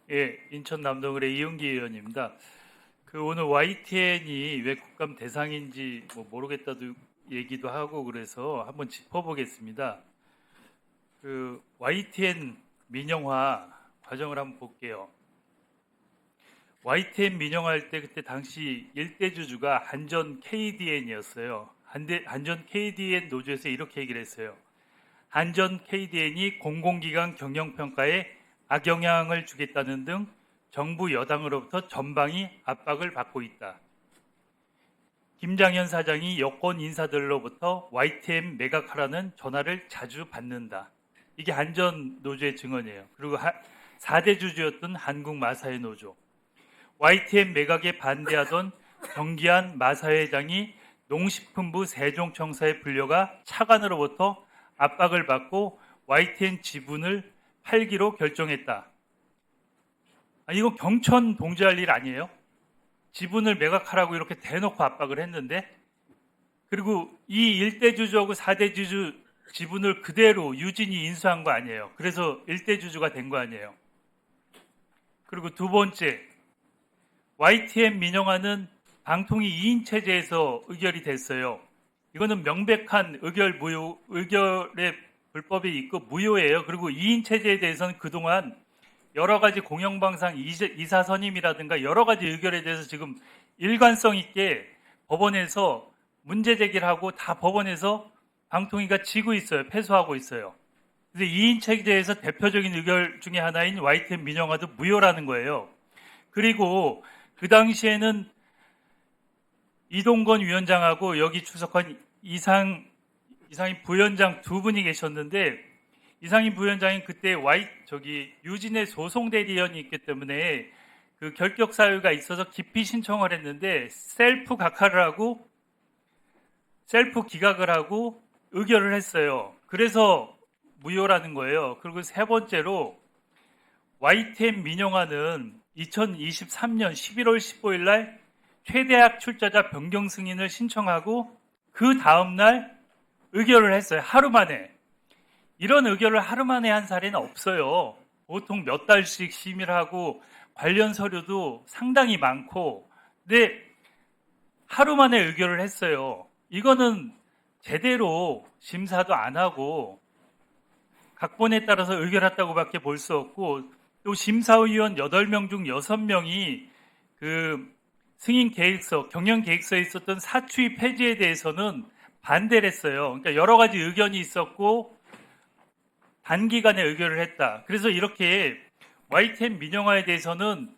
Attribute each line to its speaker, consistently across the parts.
Speaker 1: 예, 인천 남동을의 이용기 의원입니다. 오늘 YTN이 왜 국감 대상인지 모르겠다도 얘기도 하고 그래서 한번 짚어보겠습니다. YTN 민영화 과정을 한번 볼게요. YTN 민영화할 때 그때 당시 일대 주주가 한전 KDN이었어요. 한전 KDN 노조에서 이렇게 얘기를 했어요. 한전 KDN이 공공기관 경영평가에 악영향을 주겠다는 등 정부 여당으로부터 전방위 압박을 받고 있다. 김장현 사장이 여권 인사들로부터 YTN 매각하라는 전화를 자주 받는다. 이게 한전 노조의 증언이에요. 그리고 4대 주주였던 한국마사회 노조. YTN 매각에 반대하던 정기한 마사회장이 농식품부 세종청사에 불려가 차관으로부터 압박을 받고 YTN 지분을 팔기로 결정했다. 이거 경천 동지할 일 아니에요? 지분을 매각하라고 이렇게 대놓고 압박을 했는데, 그리고 이 1대 주주하고 4대 주주 지분을 그대로 유진이 인수한 거 아니에요? 그래서 1대 주주가 된 거 아니에요? 그리고 두 번째, YTN 민영화는 방통위 2인 체제에서 의결이 됐어요. 이거는 명백한 의결의 불법이 있고 무효예요. 그리고 2인 체제에 대해서는 그동안 여러 가지 공영방송 이사 선임이라든가 여러 가지 의결에 대해서 지금 일관성 있게 법원에서 문제 제기를 하고 다 법원에서 방통위가 지고 있어요. 패소하고 있어요. 그래서 2인 체제에서 대표적인 의결 중에 하나인 YTN 민영화도 무효라는 거예요. 그리고 그 당시에는 이동건 위원장하고 여기 추석한 이상희 부위원장 두 분이 계셨는데, 이상희 부위원장이 그때 유진의 소송 대리인이 있기 때문에 그 결격 사유가 있어서 기피 신청을 했는데 셀프 기각을 하고 의결을 했어요. 그래서 무효라는 거예요. 그리고 세 번째로 YTN 민영화는 2023년 11월 15일 날 최대학 출자자 변경 승인을 신청하고 그 다음날 의결을 했어요. 하루 만에. 이런 의결을 하루 만에 한 사례는 없어요. 보통 몇 달씩 심의를 하고 관련 서류도 상당히 많고, 근데 하루 만에 의결을 했어요. 이거는 제대로 심사도 안 하고 각본에 따라서 의결했다고밖에 볼 수 없고, 또 심사위원 8명 중 6명이 그 승인 계획서, 경영 계획서에 있었던 사추위 폐지에 대해서는 반대를 했어요. 그러니까 여러 가지 의견이 있었고 단기간에 의결을 했다. 그래서 이렇게 YTN 민영화에 대해서는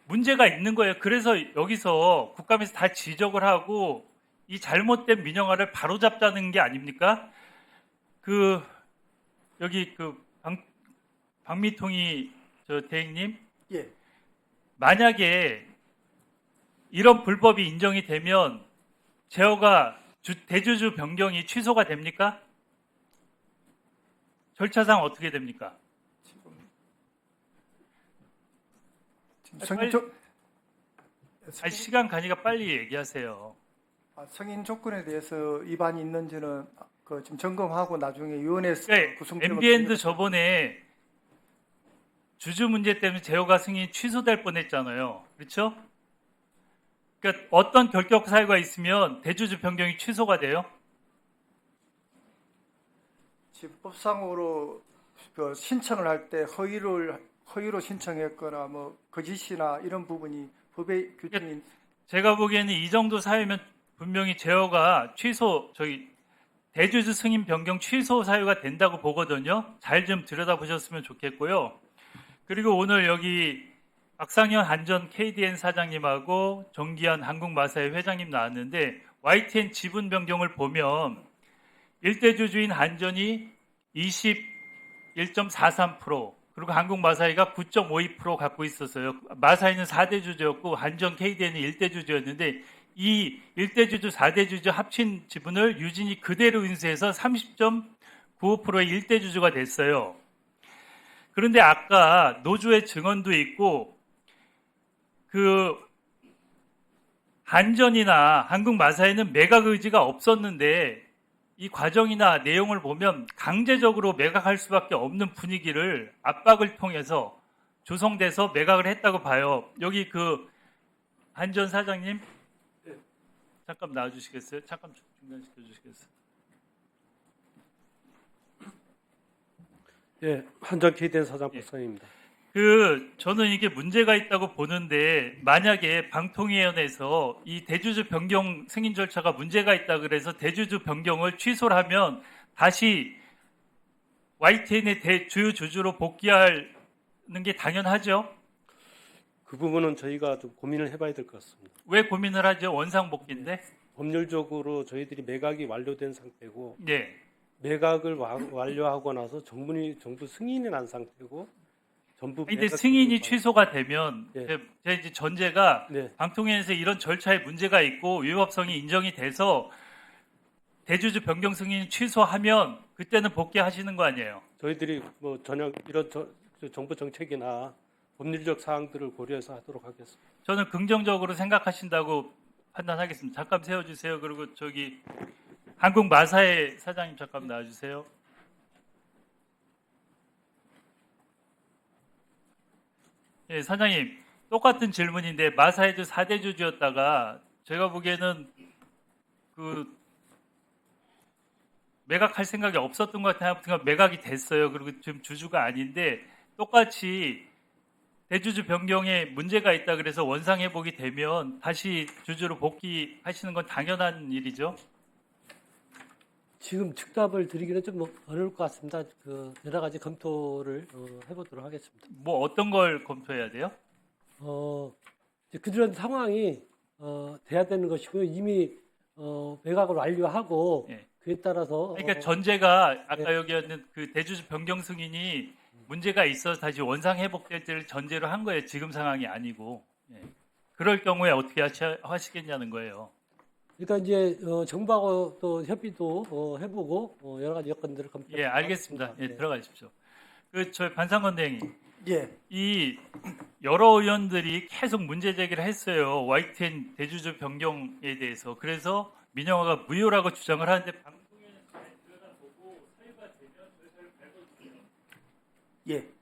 Speaker 1: 문제가 있는 거예요. 그래서 여기서 국감에서 다 지적을 하고 이 잘못된 민영화를 바로잡자는 게 아닙니까? 여기 박미통이 대행님,
Speaker 2: 예.
Speaker 1: 만약에 이런 불법이 인정이 되면 제어가 대주주 변경이 취소가 됩니까? 절차상 어떻게 됩니까? 시간 가니까 빨리 얘기하세요.
Speaker 2: 승인 조건에 대해서 위반이 있는지는 좀 점검하고 나중에 위원회에서
Speaker 1: 네,
Speaker 2: 구성되면
Speaker 1: MBN도 저번에 주주 문제 때문에 제어가 승인이 취소될 뻔했잖아요. 그렇죠? 그러니까 어떤 결격 사유가 있으면 대주주 변경이 취소가 돼요?
Speaker 2: 법상으로 신청을 할 때 허위로 신청했거나 거짓이나 이런 부분이 법의 규정이
Speaker 1: 제가 보기에는 이 정도 사유면 분명히 제어가 대주주 승인 변경 취소 사유가 된다고 보거든요. 잘 좀 들여다보셨으면 좋겠고요. 그리고 오늘 여기 박상현 한전 KDN 사장님하고 정기한 한국마사회 회장님 나왔는데 YTN 지분 변경을 보면 1대 주주인 한전이 21.43%, 그리고 한국마사회가 9.52% 갖고 있었어요. 마사회는 4대 주주였고 한전 KDN이 1대 주주였는데 이 1대 주주, 4대 주주 합친 지분을 유진이 그대로 인수해서 30.95%의 1대 주주가 됐어요. 그런데 아까 노조의 증언도 있고 한전이나 한국마사회는 매각 의지가 없었는데 이 과정이나 내용을 보면 강제적으로 매각할 수밖에 없는 분위기를 압박을 통해서 조성돼서 매각을 했다고 봐요. 여기 그 한전 사장님 잠깐 나와주시겠어요? 잠깐 중단시켜 주시겠어요?
Speaker 3: 예, 한전 KDN 사장
Speaker 1: 예.
Speaker 3: 박상입니다.
Speaker 1: 저는 이게 문제가 있다고 보는데 만약에 방통위원회에서 이 대주주 변경 승인 절차가 문제가 있다 그래서 대주주 변경을 취소를 하면 다시 YTN의 대주요 주주로 복귀하는 게 당연하죠.
Speaker 3: 그 부분은 저희가 좀 고민을 해봐야 될 것 같습니다.
Speaker 1: 왜 고민을 하죠? 원상 복귀인데.
Speaker 3: 법률적으로 저희들이 매각이 완료된 상태고
Speaker 1: 네.
Speaker 3: 매각을 완료하고 나서 정부 승인이 난 상태고 전부
Speaker 1: 근데
Speaker 3: 매각
Speaker 1: 승인이
Speaker 3: 기준이
Speaker 1: 취소가 되면
Speaker 3: 네.
Speaker 1: 제 이제 전제가
Speaker 3: 네,
Speaker 1: 방통위에서 이런 절차에 문제가 있고 위법성이 인정이 돼서 대주주 변경 승인 취소하면 그때는 복귀하시는 거 아니에요?
Speaker 3: 저희들이 뭐 전혀 이런 정부 정책이나 법률적 사항들을 고려해서 하도록 하겠습니다.
Speaker 1: 저는 긍정적으로 생각하신다고 판단하겠습니다. 잠깐 세워주세요. 그리고 저기 한국 마사회 사장님 잠깐 나와주세요. 예, 사장님 똑같은 질문인데 마사회도 4대 주주였다가 제가 보기에는 그 매각할 생각이 없었던 것 같아요. 아무튼 매각이 됐어요. 그리고 지금 주주가 아닌데 똑같이 대주주 변경에 문제가 있다 그래서 원상 회복이 되면 다시 주주로 복귀하시는 건 당연한 일이죠.
Speaker 4: 지금 즉답을 드리기는 좀 어려울 것 같습니다. 그 여러 가지 검토를 해보도록 하겠습니다.
Speaker 1: 뭐 어떤 걸 검토해야 돼요?
Speaker 4: 이제 그런 상황이 돼야 되는 것이고요. 이미 매각을 완료하고
Speaker 1: 예.
Speaker 4: 그에 따라서
Speaker 1: 그러니까 전제가 아까 여기 있는 그 대주주 변경 승인이 문제가 있어서 다시 원상 회복될 때를 전제로 한 거예요. 지금 상황이 아니고. 예. 그럴 경우에 어떻게 하시겠냐는 거예요.
Speaker 4: 그러니까 이제 정부하고 또 협의도 해보고 여러 가지 여건들을 검토.
Speaker 1: 예, 알겠습니다. 예, 들어가십시오. 저희 반상권 대행님,
Speaker 2: 예,
Speaker 1: 이 여러 의원들이 계속 문제 제기를 했어요. YTN 대주주 변경에 대해서. 그래서 민영화가 무효라고 주장을 하는데 방송에는 잘 들여다보고 사유가 되면 절차를 밟아주세요.
Speaker 2: 예.